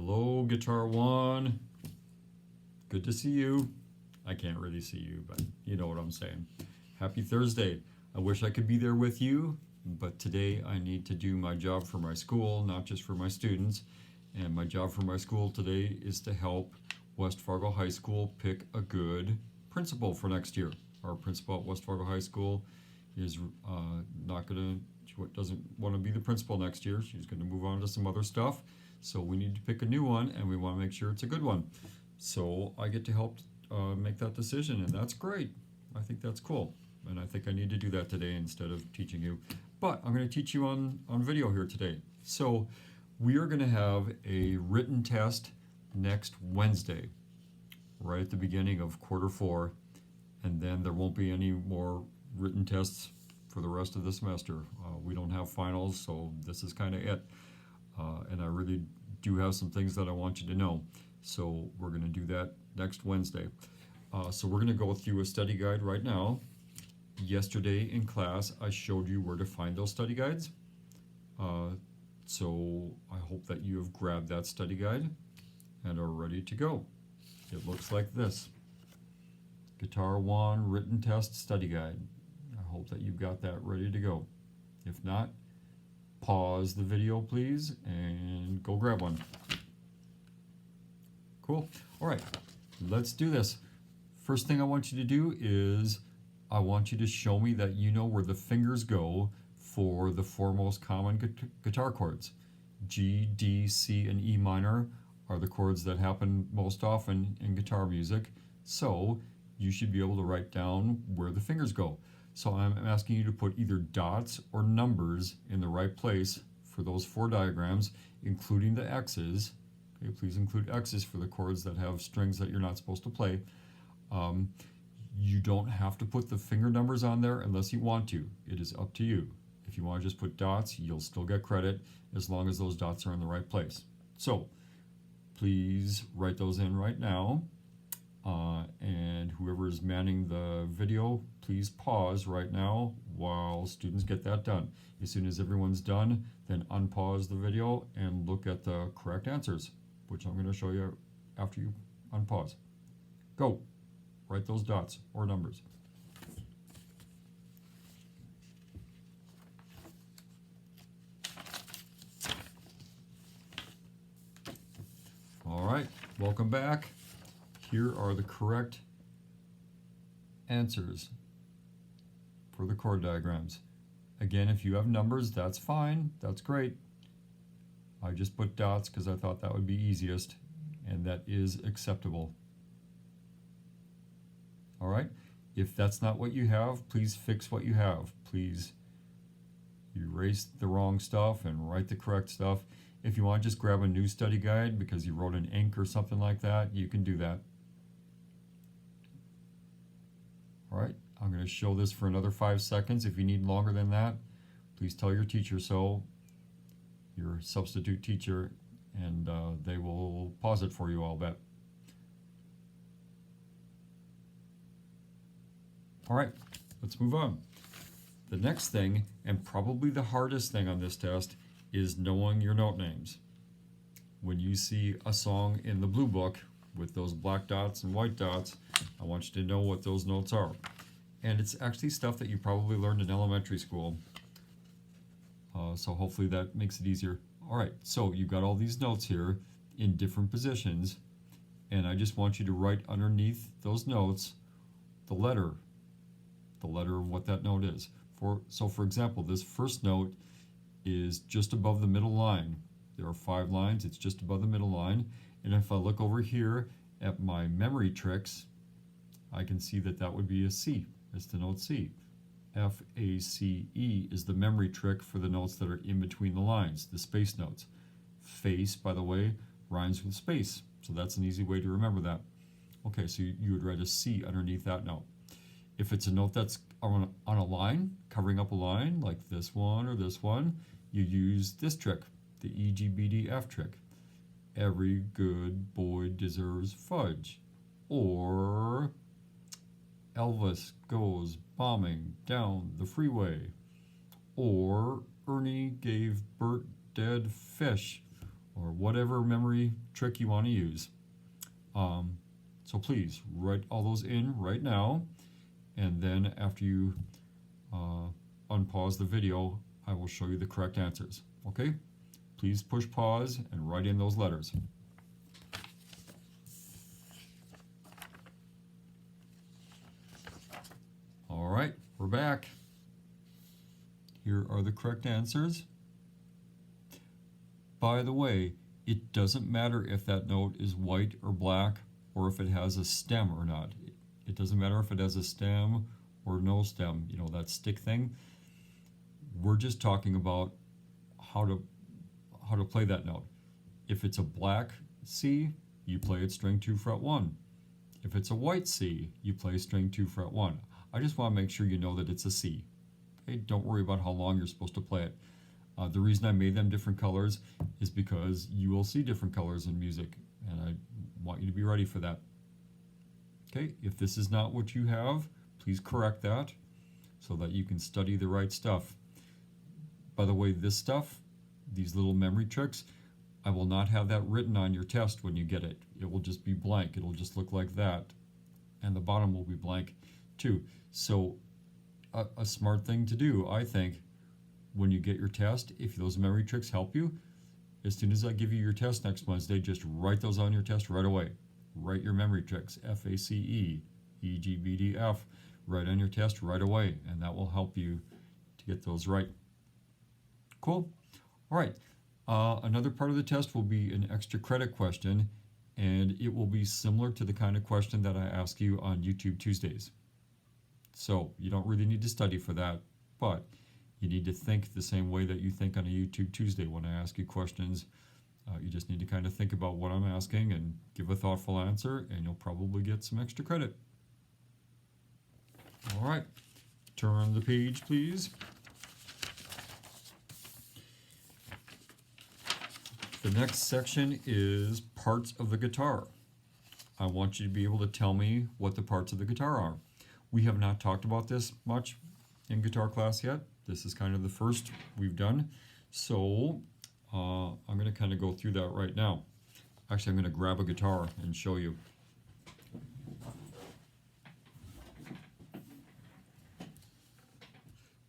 Hello, Guitar One. Good to see you. I can't really see you, but you know what I'm saying. Happy Thursday. I wish I could be there with you, but today I need to do my job for my school, not just for my students. And my job for my school today is to help West Fargo High School pick a good principal for next year. Our principal at West Fargo High School is doesn't want to be the principal next year. She's going to move on to some other stuff. So we need to pick a new one, and we want to make sure it's a good one. So I get to help make that decision, and that's great. I think that's cool, and I think I need to do that today instead of teaching you. But I'm going to teach you on video here today. So we are going to have a written test next Wednesday, right at the beginning of quarter 4, and then there won't be any more written tests for the rest of the semester. We don't have finals, so this is kind of it. And I really do have some things that I want you to know. So we're going to do that next Wednesday. So we're going to go through a study guide right now. Yesterday in class, I showed you where to find those study guides. So I hope that you have grabbed that study guide and are ready to go. It looks like this. Guitar One Written Test Study Guide. I hope that you've got that ready to go. If not, pause the video please and go grab one. Cool. All right, let's do this. First thing I want you to do is I want you to show me that you know where the fingers go for the 4 most common guitar chords. G, D, C, and E minor are the chords that happen most often in guitar music. So you should be able to write down where the fingers go. So I'm asking you to put either dots or numbers in the right place for those 4 diagrams, including the X's. Okay, please include X's for the chords that have strings that you're not supposed to play. You don't have to put the finger numbers on there unless you want to. It is up to you. If you want to just put dots, you'll still get credit as long as those dots are in the right place. So please write those in right now. And whoever is manning the video, please pause right now while students get that done. As soon as everyone's done, then unpause the video and look at the correct answers, which I'm going to show you after you unpause. Go. Write those dots or numbers. All right, welcome back. Here are the correct answers for the chord diagrams. Again, if you have numbers, that's fine, that's great. I just put dots because I thought that would be easiest, and that is acceptable. All right, if that's not what you have, please fix what you have. Please erase the wrong stuff and write the correct stuff. If you want to just grab a new study guide because you wrote in ink or something like that, you can do that. All right, I'm going to show this for another 5 seconds. If you need longer than that, please tell your teacher so, your substitute teacher, and they will pause it for you, I'll bet. All right, let's move on. The next thing, and probably the hardest thing on this test, is knowing your note names. When you see a song in the blue book with those black dots and white dots, I want you to know what those notes are. And it's actually stuff that you probably learned in elementary school. So hopefully that makes it easier. All right, so you've got all these notes here in different positions, and I just want you to write underneath those notes the letter of what that note is. So for example, this first note is just above the middle line. There are 5 lines, it's just above the middle line. And if I look over here at my memory tricks, I can see that that would be a C. It's the note C. F-A-C-E is the memory trick for the notes that are in between the lines, the space notes. Face, by the way, rhymes with space, so that's an easy way to remember that. Okay, so you would write a C underneath that note. If it's a note that's on a line, covering up a line, like this one or this one, you use this trick, the E-G-B-D-F trick. Every good boy deserves fudge. Or Elvis goes bombing down the freeway. Or Ernie gave Bert dead fish. or whatever memory trick you want to use. So please write all those in right now, and then after you unpause the video, I will show you the correct answers. Okay? Please push pause and write in those letters. All right, we're back. Here are the correct answers. By the way, it doesn't matter if that note is white or black, or if it has a stem or not. It doesn't matter if it has a stem or no stem, you know, that stick thing. We're just talking about how to play that note. If it's a black C, you play it string 2 fret 1. If it's a white C, you play string 2 fret 1. I just want to make sure you know that it's a C. Okay, don't worry about how long you're supposed to play it. The reason I made them different colors is because you will see different colors in music, and I want you to be ready for that. Okay, if this is not what you have, please correct that so that you can study the right stuff. By the way, this stuff, these little memory tricks, I will not have that written on your test when you get it. It will just be blank. It'll just look like that. And the bottom will be blank too. So a smart thing to do, I think, when you get your test, if those memory tricks help you, as soon as I give you your test next Wednesday, just write those on your test right away. Write your memory tricks, FACE, EGBDF, right on your test right away, and that will help you to get those right. Cool? All right. Another part of the test will be an extra credit question, and it will be similar to the kind of question that I ask you on YouTube Tuesdays. So you don't really need to study for that, but you need to think the same way that you think on a YouTube Tuesday when I ask you questions. You just need to kind of think about what I'm asking and give a thoughtful answer, and you'll probably get some extra credit. All right, turn the page, please. The next section is parts of the guitar. I want you to be able to tell me what the parts of the guitar are. We have not talked about this much in guitar class yet. This is kind of the first we've done. So I'm going to kind of go through that right now. Actually, I'm going to grab a guitar and show you.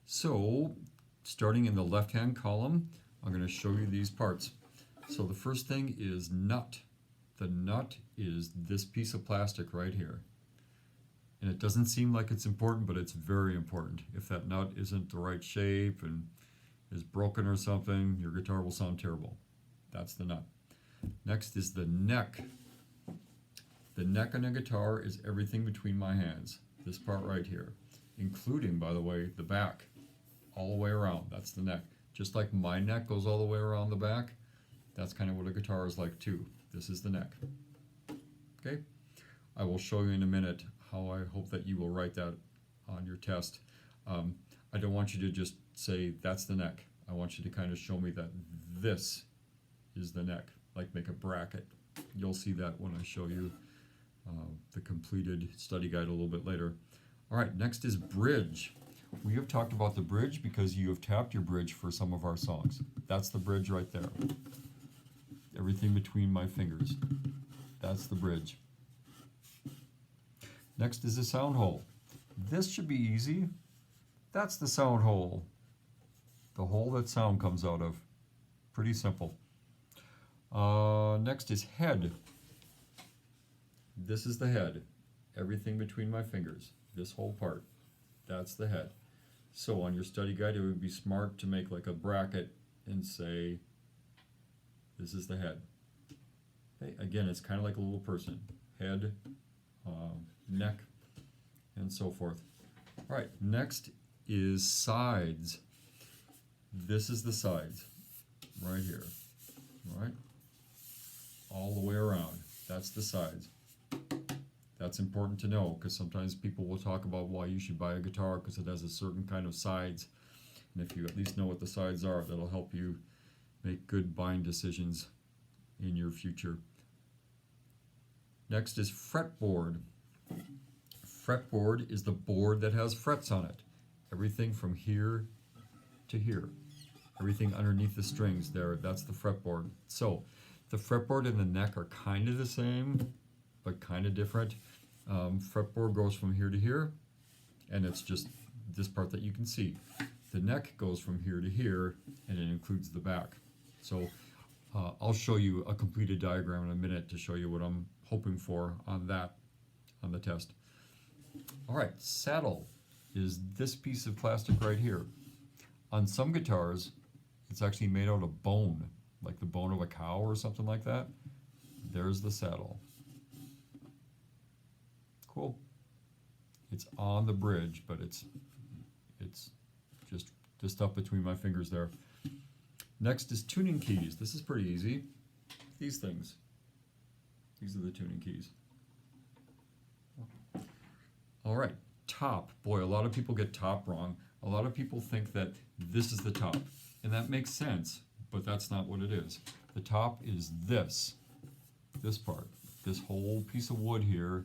So starting in the left-hand column, I'm going to show you these parts. So the first thing is nut. The nut is this piece of plastic right here. And it doesn't seem like it's important, but it's very important. If that nut isn't the right shape and is broken or something, your guitar will sound terrible. That's the nut. Next is the neck. The neck on a guitar is everything between my hands. This part right here, including, by the way, the back, all the way around. That's the neck. Just like my neck goes all the way around the back, that's kind of what a guitar is like too. This is the neck. Okay? I will show you in a minute how I hope that you will write that on your test. I don't want you to just say, that's the neck. I want you to kind of show me that this is the neck, like make a bracket. You'll see that when I show you the completed study guide a little bit later. All right, next is bridge. We have talked about the bridge because you have tapped your bridge for some of our songs. That's the bridge right there. Everything between my fingers. That's the bridge. Next is the sound hole. This should be easy. That's the sound hole. The hole that sound comes out of. Pretty simple. Next is head. This is the head. Everything between my fingers. This whole part. That's the head. So on your study guide, it would be smart to make like a bracket and say, this is the head. Okay? Again, it's kind of like a little person. Head, neck, and so forth. All right, next is sides. This is the sides, right here, right? All the way around. That's the sides. That's important to know because sometimes people will talk about why you should buy a guitar because it has a certain kind of sides. And if you at least know what the sides are, that'll help you make good buying decisions in your future. Next is fretboard. Fretboard is the board that has frets on it. Everything from here to here. Everything underneath the strings there, that's the fretboard. So the fretboard and the neck are kind of the same, but kind of different. Fretboard goes from here to here, and it's just this part that you can see. The neck goes from here to here, and it includes the back. So I'll show you a completed diagram in a minute to show you what I'm hoping for on that, on the test. All right, saddle is this piece of plastic right here. On some guitars, it's actually made out of bone, like the bone of a cow or something like that. There's the saddle. Cool. It's on the bridge, but it's just the stuff between my fingers there. Next is tuning keys. This is pretty easy. These things. These are the tuning keys. All right, top. Boy, a lot of people get top wrong. A lot of people think that this is the top, and that makes sense, but that's not what it is. The top is this part. This whole piece of wood here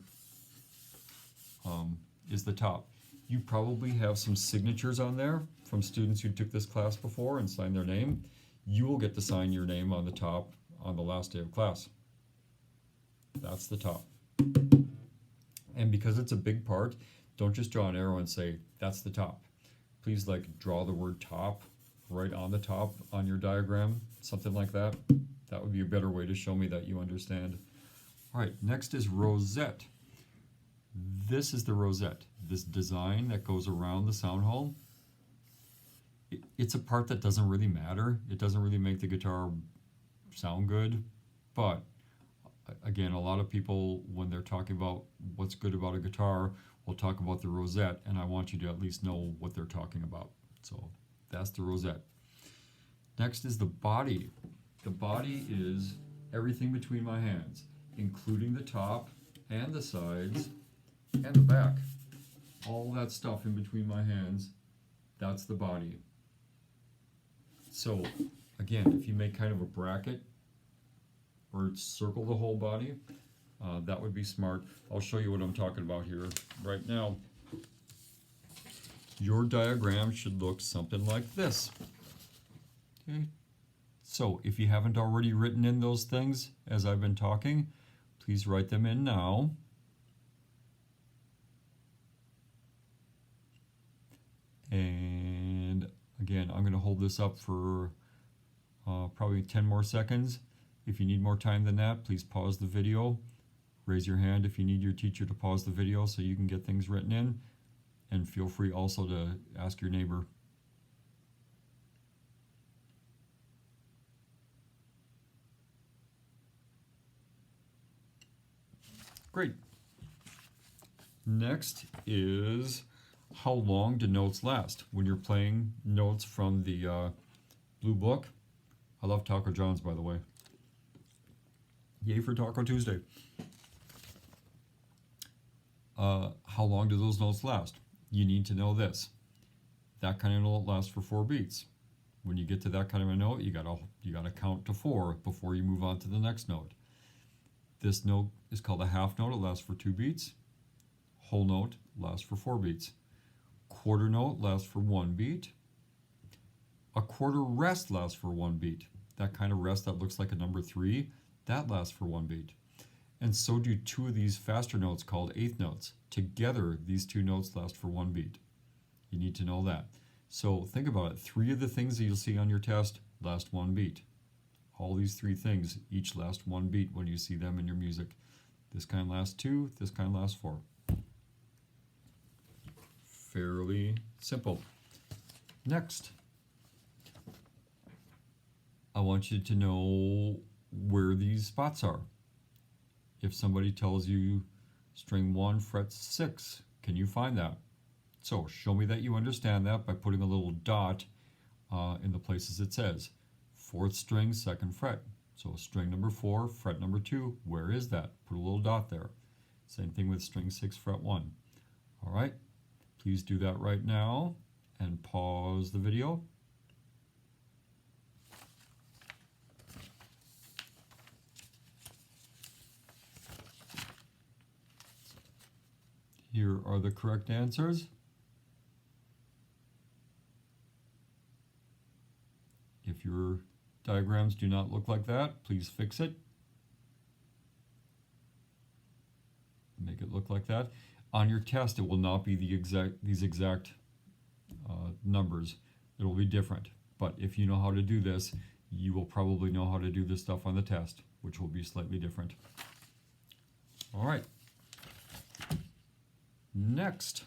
is the top. You probably have some signatures on there from students who took this class before and signed their name. You will get to sign your name on the top on the last day of class. That's the top. And because it's a big part, don't just draw an arrow and say, that's the top. Please draw the word top right on the top on your diagram, something like that. That would be a better way to show me that you understand. All right, next is rosette. This is the rosette, this design that goes around the sound hole. It's a part that doesn't really matter. It doesn't really make the guitar sound good, but again, a lot of people, when they're talking about what's good about a guitar, will talk about the rosette, and I want you to at least know what they're talking about. So that's the rosette. Next is the body. The body is everything between my hands, including the top and the sides and the back. All that stuff in between my hands, that's the body. So again, if you make kind of a bracket or circle the whole body, that would be smart. I'll show you what I'm talking about here right now. Your diagram should look something like this. Okay. So if you haven't already written in those things as I've been talking, please write them in now. And again, I'm going to hold this up for probably 10 more seconds. If you need more time than that, please pause the video. Raise your hand if you need your teacher to pause the video so you can get things written in. And feel free also to ask your neighbor. Great. Next is how long do notes last? When you're playing notes from the Blue Book. I love Taco John's, by the way. Yay for Taco Tuesday. How long do those notes last? You need to know this. That kind of note lasts for 4 beats. When you get to that kind of a note, you gotta count to 4 before you move on to the next note. This note is called a half note. It lasts for 2 beats. Whole note lasts for 4 beats. Quarter note lasts for 1 beat. A quarter rest lasts for 1 beat. That kind of rest that looks like a number 3, that lasts for 1 beat. And so do 2 of these faster notes called eighth notes. Together, these 2 notes last for 1 beat. You need to know that. So think about it. 3 of the things that you'll see on your test last 1 beat. All these 3 things each last 1 beat when you see them in your music. This kind lasts 2, this kind lasts 4. Fairly simple. Next, I want you to know where these spots are. If somebody tells you string 1 fret 6, can you find that? So show me that you understand that by putting a little dot in the places it says. 4th string, 2nd fret. So string number 4, fret number 2, where is that? Put a little dot there. Same thing with string 6, fret 1. All right, please do that right now and pause the video. Here are the correct answers. diagrams do not look like that, please fix it. Make it look like that. On your test, it will not be these exact numbers. It will be different. But if you know how to do this, you will probably know how to do this stuff on the test, which will be slightly different. All right. Next.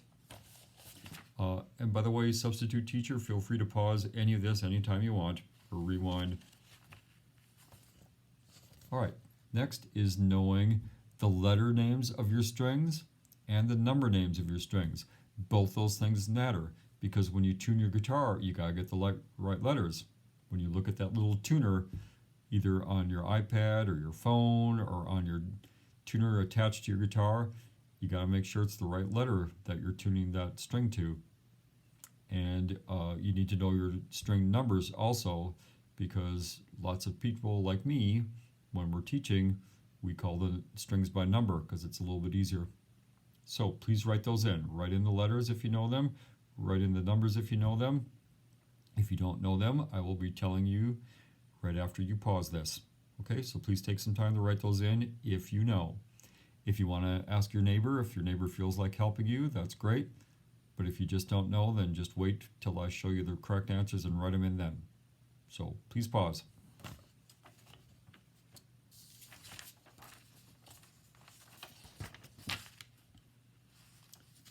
And by the way, substitute teacher, feel free to pause any of this anytime you want, or rewind. All right. Next is knowing the letter names of your strings and the number names of your strings. Both those things matter, because when you tune your guitar, you gotta get the right letters. When you look at that little tuner, either on your iPad or your phone or on your tuner attached to your guitar, you gotta make sure it's the right letter that you're tuning that string to. And you need to know your string numbers also, because lots of people like me, when we're teaching, we call the strings by number because it's a little bit easier. So please write those in. Write in the letters if you know them. Write in the numbers if you know them. If you don't know them, I will be telling you right after you pause this. Okay, so please take some time to write those in if you know. If you want to ask your neighbor, if your neighbor feels like helping you, that's great. But if you just don't know, then just wait till I show you the correct answers and write them in then. So please pause.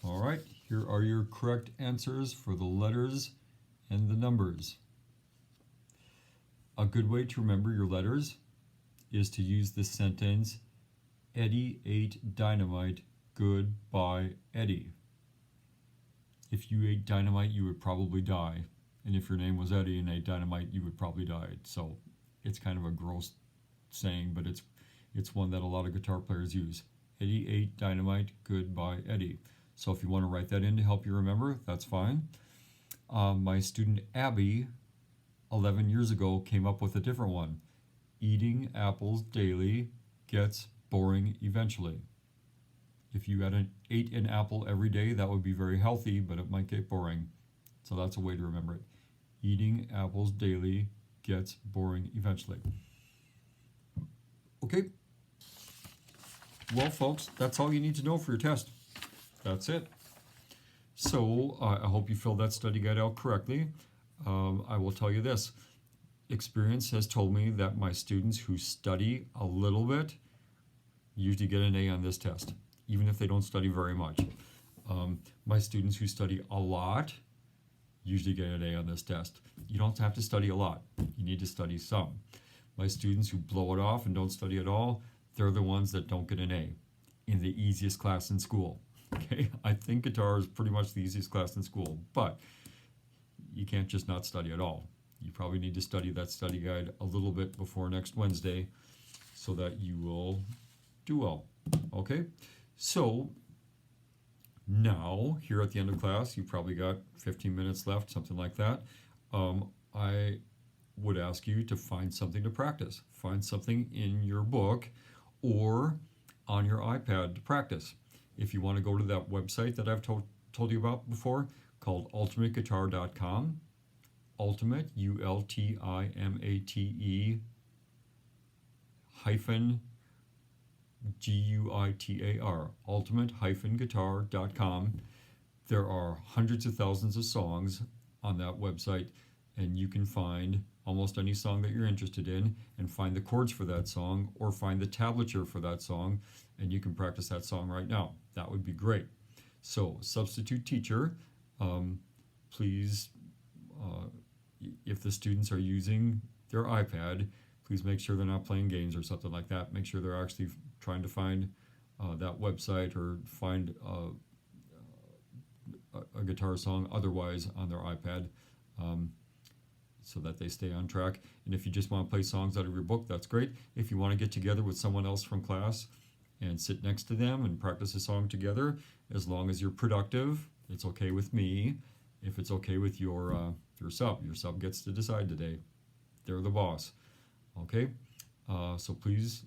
All right, here are your correct answers for the letters and the numbers. A good way to remember your letters is to use the sentence, Eddie ate dynamite, goodbye Eddie. If you ate dynamite, you would probably die. And if your name was Eddie and ate dynamite, you would probably die. So it's kind of a gross saying, but it's one that a lot of guitar players use. Eddie ate dynamite, goodbye Eddie. So if you want to write that in to help you remember, that's fine. My student Abby, 11 years ago, came up with a different one. Eating apples daily gets boring eventually. If you ate an apple every day, that would be very healthy, but it might get boring. So that's a way to remember it. Eating apples daily gets boring eventually. Okay. Well, folks, that's all you need to know for your test. That's it. So I hope you filled that study guide out correctly. I will tell you this. Experience has told me that my students who study a little bit usually get an A on this test, even if they don't study very much. My students who study a lot usually get an A on this test. You don't have to study a lot. You need to study some. My students who blow it off and don't study at all, they're the ones that don't get an A in the easiest class in school. Okay, I think guitar is pretty much the easiest class in school, but you can't just not study at all. You probably need to study that study guide a little bit before next Wednesday so that you will do well. Okay, so now here at the end of class, you probably got 15 minutes left, something like that. I would ask you to find something to practice. Find something in your book or on your iPad to practice. If you want to go to that website that I've told you about before, called ultimateguitar.com, ultimate, ULTIMATE hyphen GUITAR, ultimate-guitar.com. There are hundreds of thousands of songs on that website, and you can find almost any song that you're interested in and find the chords for that song or find the tablature for that song, and you can practice that song right now. That would be great. So, substitute teacher, please, if the students are using their iPad, please make sure they're not playing games or something like that. Make sure they're actually trying to find that website or find a guitar song otherwise on their iPad, so that they stay on track. And if you just want to play songs out of your book, that's great. If you want to get together with someone else from class and sit next to them and practice a song together, as long as you're productive, it's okay with me. If it's okay with your sub gets to decide today. They're the boss. Okay? So please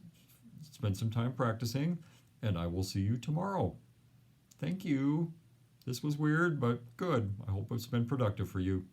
spend some time practicing, and I will see you tomorrow. Thank you. This was weird, but good. I hope it's been productive for you.